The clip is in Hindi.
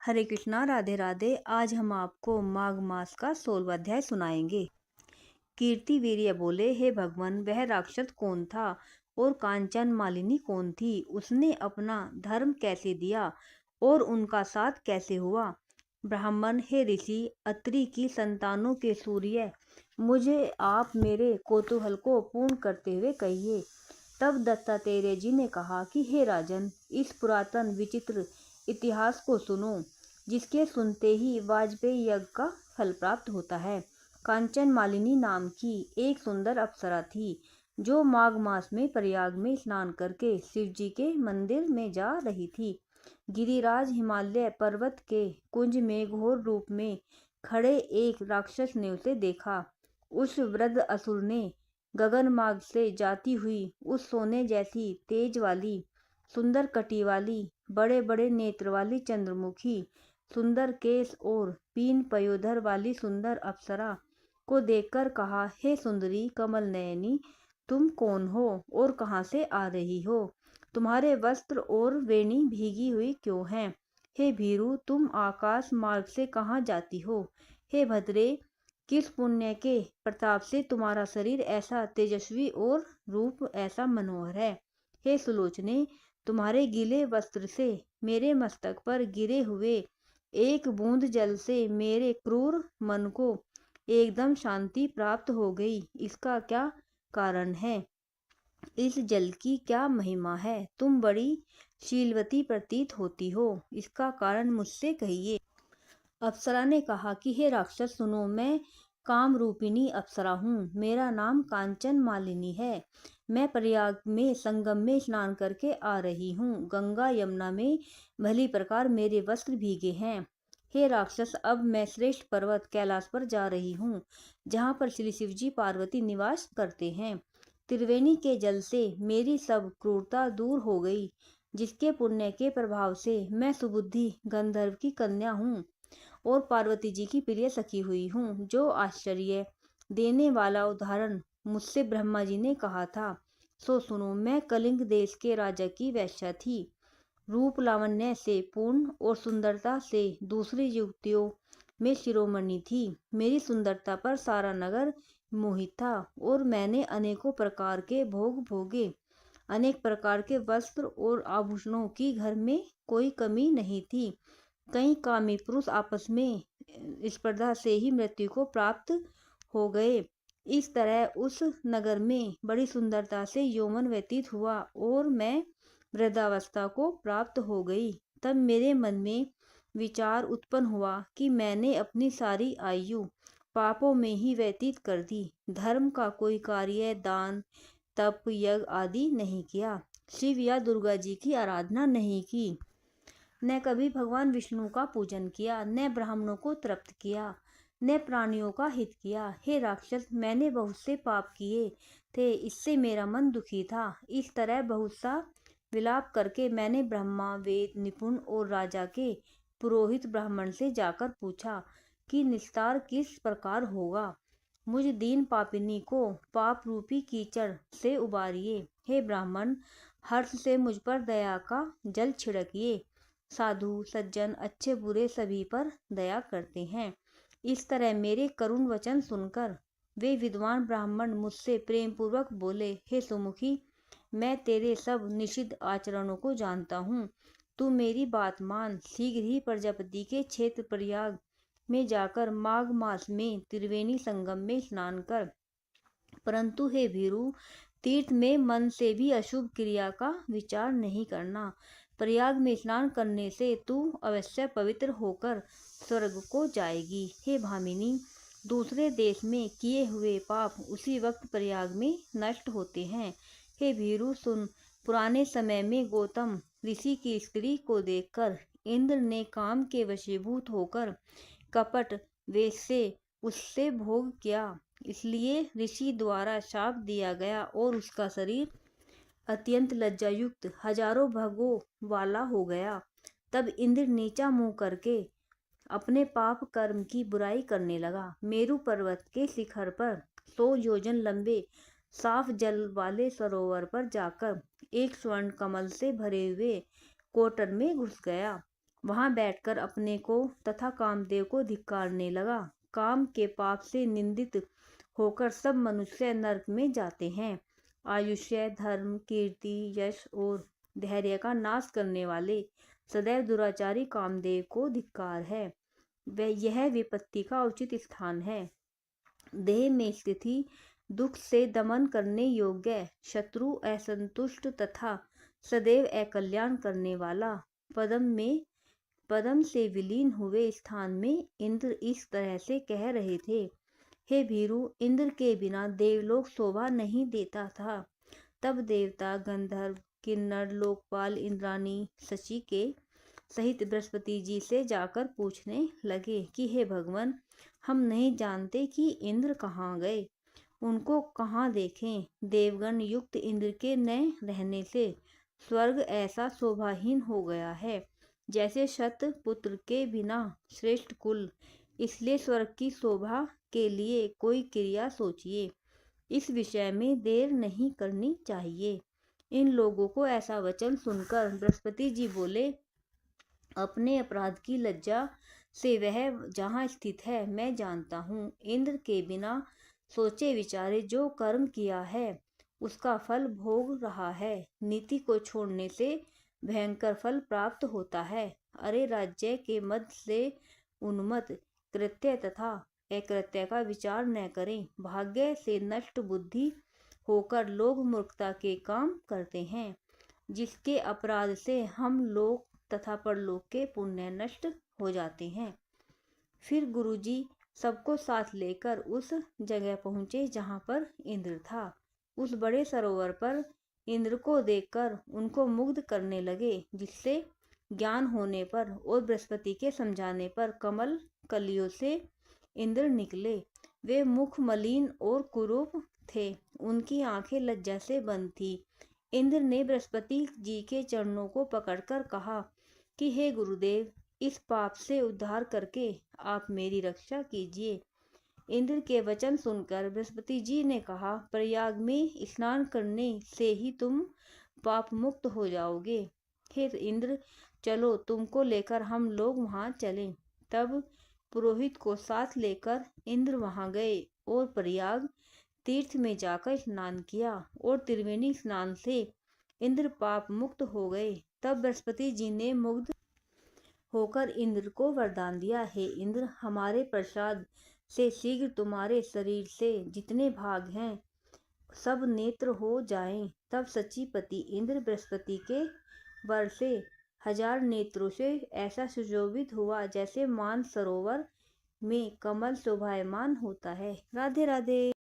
हरे कृष्णा, राधे राधे। आज हम आपको माघ मास का 16वां अध्याय सुनाएंगे। कीर्ति वीर्य बोले, हे भगवान, वह राक्षस कौन था और कांचन मालिनी कौन थी? उसने अपना धर्म कैसे दिया और उनका साथ कैसे हुआ? ब्राह्मण, हे ऋषि, अत्रि की संतानों के सूर्य, मुझे आप मेरे कौतूहल को पूर्ण करते हुए कहिए। तब दत्तात्रेय जी ने कहा कि हे राजन, इस पुरातन विचित्र इतिहास को सुनो, जिसके सुनते ही वाजपेयी यज्ञ का फल प्राप्त होता है। कांचन मालिनी नाम की एक सुंदर अप्सरा थी, जो माघ मास में प्रयाग में स्नान करके शिव जी के मंदिर में जा रही थी। गिरिराज हिमालय पर्वत के कुंज में घोर रूप में खड़े एक राक्षस ने उसे देखा। उस वृद्ध असुर ने गगन मार्ग से जाती हुई उस सोने जैसी तेज वाली, सुंदर कटी वाली, बड़े बड़े नेत्र वाली, चंद्रमुखी, सुंदर केश और पीन पयोधर वाली सुंदर अप्सरा को देखकर कहा, हे सुंदरी कमल नयनी, तुम कौन हो और कहाँ से आ रही हो? तुम्हारे वस्त्र और वेणी भीगी हुई क्यों हैं? हे भीरु, तुम आकाश मार्ग से कहाँ जाती हो? हे भद्रे, किस पुण्य के प्रताप से तुम्हारा शरीर ऐसा तेजस्वी और रूप ऐसा मनोहर है? हे सुलोचने, तुम्हारे गीले वस्त्र से मेरे मस्तक पर गिरे हुए एक बूंद जल से मेरे क्रूर मन को एकदम शांति प्राप्त हो गई। इसका क्या कारण है? इस जल की क्या महिमा है? तुम बड़ी शीलवती प्रतीत होती हो, इसका कारण मुझसे कहिए। अप्सरा ने कहा कि हे राक्षस सुनो, मैं काम रूपिणी अप्सरा हूँ। मेरा नाम कांचन मालिनी है। मैं प्रयाग में संगम में स्नान करके आ रही हूँ। गंगा यमुना में भली प्रकार मेरे वस्त्र भीगे हैं। हे राक्षस, अब मैं श्रेष्ठ पर्वत कैलाश पर जा रही हूँ, जहाँ पर श्री शिव जी पार्वती निवास करते हैं। त्रिवेणी के जल से मेरी सब क्रूरता दूर हो गई, जिसके पुण्य के प्रभाव से मैं सुबुद्धि गंधर्व की कन्या हूँ और पार्वती जी की प्रिय सखी हुई हूँ। जो आश्चर्य देने वाला उदाहरण मुझसे ब्रह्मा जी ने कहा था, सो सुनो। मैं कलिंग देश के राजा की वेश्या थी। रूप लावण्य से पूर्ण और सुंदरता से दूसरी युवतियों में शिरोमणि थी। मेरी सुंदरता पर सारा नगर मोहित था और मैंने अनेकों प्रकार के भोग भोगे। अनेक प्रकार के वस्त्र और आभूषणों की घर में कोई कमी नहीं थी। कई कामी पुरुष आपस में स्पर्धा से ही मृत्यु को प्राप्त हो गए। इस तरह उस नगर में बड़ी सुंदरता से यौवन व्यतीत हुआ और मैं वृद्धावस्था को प्राप्त हो गई। तब मेरे मन में विचार उत्पन्न हुआ कि मैंने अपनी सारी आयु पापों में ही व्यतीत कर दी। धर्म का कोई कार्य, दान, तप, यज्ञ आदि नहीं किया। शिव या दुर्गा जी की आराधना नहीं की। न कभी भगवान विष्णु का पूजन किया, न ब्राह्मणों को तृप्त किया, न प्राणियों का हित किया। हे राक्षस, मैंने बहुत से पाप किए थे, इससे मेरा मन दुखी था। इस तरह बहुत सा विलाप करके मैंने ब्रह्मा, वेद निपुण और राजा के पुरोहित ब्राह्मण से जाकर पूछा कि निस्तार किस प्रकार होगा। मुझ दीन पापिनी को पाप रूपी कीचड़ से उबारिए। हे ब्राह्मण, हर्ष से मुझ पर दया का जल छिड़किए। साधु सज्जन अच्छे बुरे सभी पर दया करते हैं। इस तरह मेरे करुण वचन सुनकर वे विद्वान ब्राह्मण मुझसे प्रेम पूर्वक बोले, हे सुमुखी, मैं तेरे सब निषिद्ध आचरणों को जानता हूँ। तू मेरी बात मान। शीघ्र ही प्रजापति के क्षेत्र प्रयाग में जाकर माघ मास में त्रिवेणी संगम में स्नान कर। परंतु हे भीरु, तीर्थ में मन से भी अशुभ क्रिया का विचार नहीं करना। प्रयाग में स्नान करने से तू अवश्य पवित्र होकर स्वर्ग को जाएगी। हे भामिनी, दूसरे देश में किए हुए पाप उसी वक्त प्रयाग में नष्ट होते हैं। हे भीरु सुन, पुराने समय में गौतम ऋषि की स्त्री को देखकर इंद्र ने काम के वशीभूत होकर कपट वेश से उससे भोग किया। इसलिए ऋषि द्वारा शाप दिया गया और उसका शरीर अत्यंत लज्जायुक्त हजारों भगों वाला हो गया। तब इंद्र नीचा मुंह करके अपने पाप कर्म की बुराई करने लगा। मेरु पर्वत के शिखर पर 100 योजन लंबे साफ जल वाले सरोवर पर जाकर एक स्वर्ण कमल से भरे हुए कोटर में घुस गया वहां बैठकर अपने को तथा कामदेव को धिक्कारने लगा। काम के पाप से निंदित होकर सब मनुष्य नरक में जाते हैं। आयुष्य, धर्म, कीर्ति, यश और धैर्य का नाश करने वाले सदैव दुराचारी कामदेव को धिक्कार है। यह विपत्ति का उचित स्थान है। देह में स्थिति, दुख से दमन करने योग्य, शत्रु, असंतुष्ट तथा सदैव अकल्याण करने वाला, पद्म से विलीन हुए स्थान में इंद्र इस तरह से कह रहे थे। हे भीरु, इंद्र के बिना देवलोक शोभा नहीं देता था। तब देवता, गंधर्व, किन्नर, लोकपाल, इंद्राणी, शची के सहित बृहस्पति जी से जाकर पूछने लगे कि हे भगवान, हम नहीं जानते कि इंद्र कहाँ गए, उनको कहाँ देखें। देवगण युक्त इंद्र के न रहने से स्वर्ग ऐसा शोभाहीन हो गया है जैसे शत पुत्र के बिना श्रेष्ठ कुल। इसलिए स्वर्ग की शोभा के लिए कोई क्रिया सोचिए। इस विषय में देर नहीं करनी चाहिए। इन लोगों को ऐसा वचन सुनकर बृहस्पति जी बोले, अपने अपराध की लज्जा से वह जहाँ स्थित है मैं जानता हूँ। इंद्र के बिना सोचे विचारे जो कर्म किया है उसका फल भोग रहा है। नीति को छोड़ने से भयंकर फल प्राप्त होता है। अरे राज्य के मध्य से उन्मत्त कृत्य तथा अकृत्य का विचार न करें। भाग्य से नष्ट बुद्धि होकर लोग मूर्खता के काम करते हैं, जिसके अपराध से हम लोग तथा परलोक के पुण्य नष्ट हो जाते हैं। फिर गुरुजी सबको साथ लेकर उस जगह पहुँचे जहाँ पर इंद्र था। उस बड़े सरोवर पर इंद्र को देखकर उनको मुग्ध करने लगे, जिससे ज्ञान होने पर और बृहस्पति के समझाने पर कमल कलियों से इंद्र निकले। वे मुख मलिन और कुरूप थे, उनकी आंखें लज्जा से बंद थी। इंद्र ने बृहस्पति जी के चरणों को पकड़कर कहा कि हे गुरुदेव, इस पाप से उद्धार करके आप मेरी रक्षा कीजिए। इंद्र के वचन सुनकर बृहस्पति जी ने कहा, प्रयाग में स्नान करने से ही तुम पाप मुक्त हो जाओगे। हे इंद्र, चलो तुमको लेकर हम लोग वहाँ चलें। तब पुरोहित को साथ लेकर इंद्र वहाँ गए और प्रयाग तीर्थ में जाकर स्नान किया और त्रिवेणी स्नान से इंद्र पाप मुक्त हो गए। तब बृहस्पति जी ने मुग्ध होकर इंद्र को वरदान दिया, हे इंद्र, हमारे प्रसाद से शीघ्र तुम्हारे शरीर से जितने भाग हैं सब नेत्र हो जाएं। तब सचीपति इंद्र बृहस्पति के वर से 1000 नेत्रों से ऐसा सुशोभित हुआ जैसे मान सरोवर में कमल शोभायमान होता है। राधे राधे।